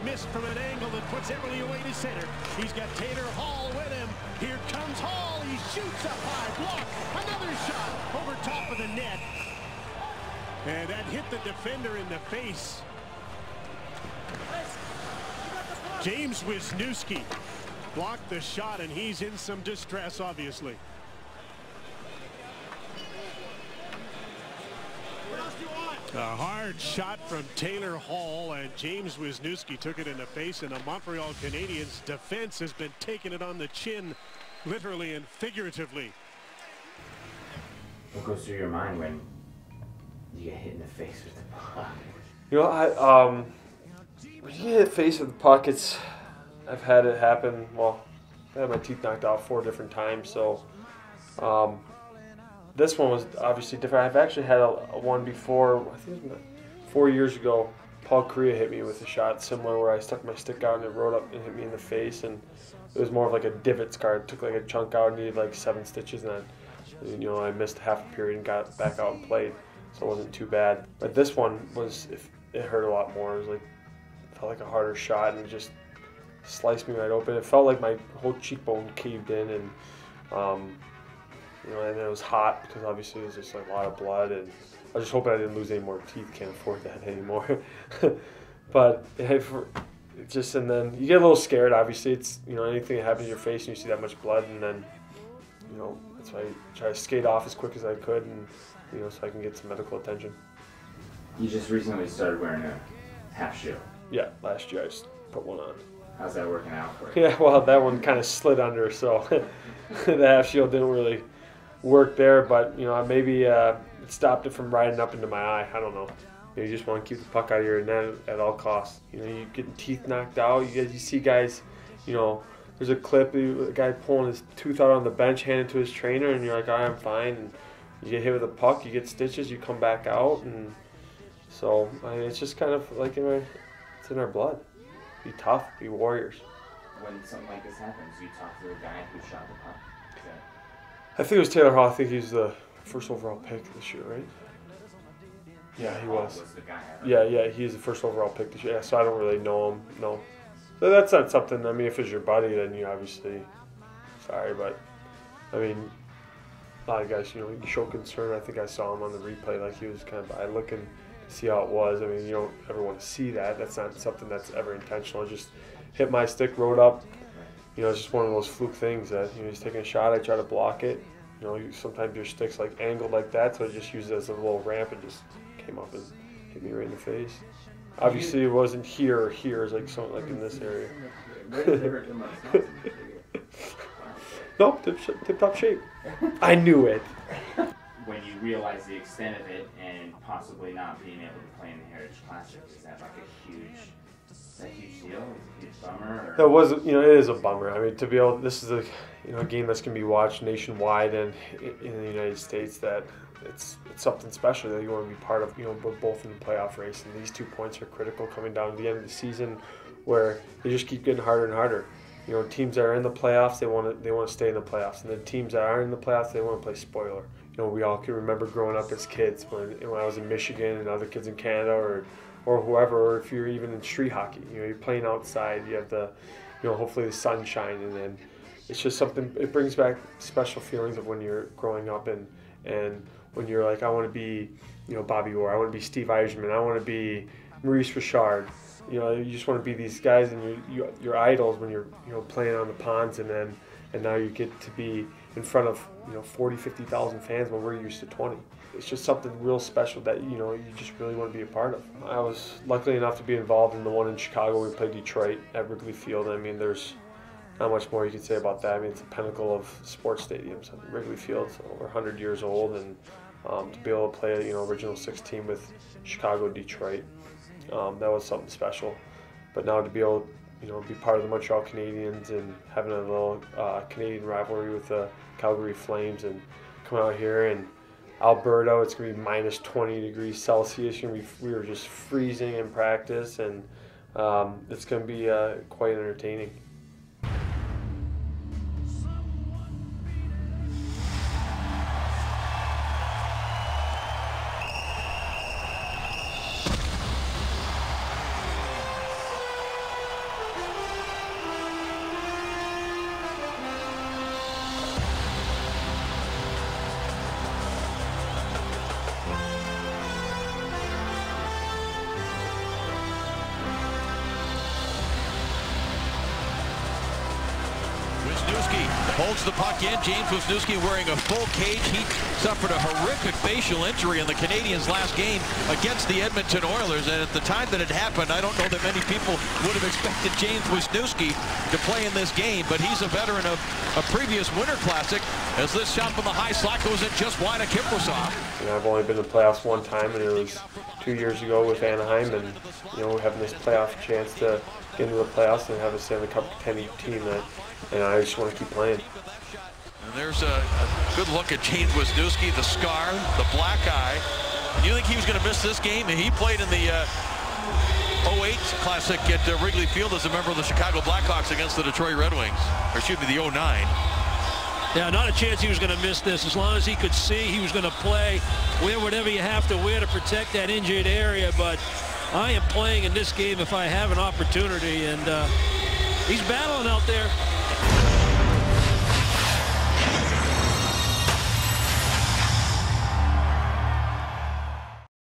missed from an angle that puts Everly away to center. He's got Taylor Hall with him. Here comes Hall. He shoots up high. Block. Another shot over top of the net. And that hit the defender in the face. James Wisniewski blocked the shot, and he's in some distress, obviously. A hard shot from Taylor Hall, and James Wisniewski took it in the face, and the Montreal Canadiens defense has been taking it on the chin, literally and figuratively. What goes through your mind when you get hit in the face with the puck? You know, when you get hit in the face with the puck, I've had it happen. Well, I had my teeth knocked out 4 different times, so this one was obviously different. I've actually had a one before. I think it was 4 years ago. Paul Kariya hit me with a shot similar, where I stuck my stick out and it rode up and hit me in the face, and it was more of like a divot scar. It took like a chunk out, needed like 7 stitches, and then, you know, I missed half a period and got back out and played, so it wasn't too bad. But this one was, it hurt a lot more. It was like, felt like a harder shot, and it just sliced me right open. It felt like my whole cheekbone caved in, and you know, and it was hot because obviously it was just like a lot of blood, and I was just hoping I didn't lose any more teeth. Can't afford that anymore. But just, and then you get a little scared. Obviously, it's, you know, anything that happens in your face and you see that much blood, and then, you know, that's why I try to skate off as quick as I could, and, you know, so I can get some medical attention. You just recently started wearing a half shield. Yeah, last year I just put one on. How's that working out for you? Yeah, well, that one kind of slid under, so the half shield didn't really work there, but, you know, maybe it stopped it from riding up into my eye. I don't know. You just want to keep the puck out of your net at all costs. You know, you get teeth knocked out. You see guys, you know, there's a clip, a guy pulling his tooth out on the bench, handing it to his trainer, and you're like, all right, I'm fine. And you get hit with a puck, you get stitches, you come back out, and so it's just kind of like it's in our blood. Be tough, be warriors. When something like this happens, you talk to the guy who shot the puck. I think it was Taylor Hall. I think he's the first overall pick this year, right? Yeah, he was. The guy, yeah, he's the first overall pick this year. Yeah, so I don't really know him, no. So that's not something, I mean, if it's your buddy, then you obviously, sorry, but, I mean, a lot of guys, you know, you show concern. I think I saw him on the replay, like he was kind of eye looking to see how it was. I mean, you don't ever want to see that. That's not something that's ever intentional. It just hit my stick, rode up. You know, it's just one of those fluke things that, you know, he's taking a shot, I try to block it. You know, sometimes your stick's like angled like that, so I just used it as a little ramp and just came up and hit me right in the face. Obviously, it wasn't here or here, it's like something like in this area. No, tip-top shape. I knew it. When you realize the extent of it and possibly not being able to play in the Heritage Classic, is that like a huge deal? Is it a huge bummer? That was, you know, it is a bummer. I mean, to be able, this is a, you know, a game that's going to be watched nationwide and in the United States, that it's something special that you want to be part of, you know, both in the playoff race. And these 2 points are critical coming down to the end of the season, where they just keep getting harder and harder. You know, teams that are in the playoffs, they want to stay in the playoffs, and then teams that aren't in the playoffs, they want to play spoiler. You know, we all can remember growing up as kids when I was in Michigan and other kids in Canada or whoever, or if you're even in street hockey, you know, you're playing outside, you have the, you know, hopefully the sunshine, and then it's just something, it brings back special feelings of when you're growing up and when you're like, I want to be, you know, Bobby Orr, I want to be Steve Yzerman, I want to be Maurice Richard. You know, you just want to be these guys and your idols when you're, you know, playing on the ponds, and now you get to be in front of, you know, 40, 50,000 fans when we're used to 20. It's just something real special that, you know, you just really want to be a part of. I was lucky enough to be involved in the one in Chicago. We played Detroit at Wrigley Field. I mean, there's not much more you could say about that. I mean, it's a pinnacle of sports stadiums. Wrigley Field's over 100 years old, and to be able to play, you know, original 6 team with Chicago, Detroit, that was something special. But now to be able, you know, be part of the Montreal Canadiens and having a little Canadian rivalry with the Calgary Flames, and come out here and Alberta, it's going to be minus 20 degrees Celsius. We were just freezing in practice, and it's going to be quite entertaining. Wisniewski holds the puck in. James Wisniewski wearing a full cage. He suffered a horrific facial injury in the Canadiens' last game against the Edmonton Oilers. And at the time that it happened, I don't know that many people would have expected James Wisniewski to play in this game. But he's a veteran of a previous Winter Classic, as this shot from the high slot goes in just wide of Kiprusoff. I've only been in the playoffs one time, and it was 2 years ago with Anaheim, and having this playoff chance to get into the playoffs and have a Stanley Cup contending team, and I just want to keep playing. And there's a good look at James Wisniewski, the scar, the black eye. Do you think he was going to miss this game? And he played in the 08 Classic at Wrigley Field as a member of the Chicago Blackhawks against the Detroit Red Wings, or excuse me, the 09. Yeah, not a chance he was going to miss this. As long as he could see, he was going to play, wear whatever you have to wear to protect that injured area. But I am playing in this game if I have an opportunity, and he's battling out there.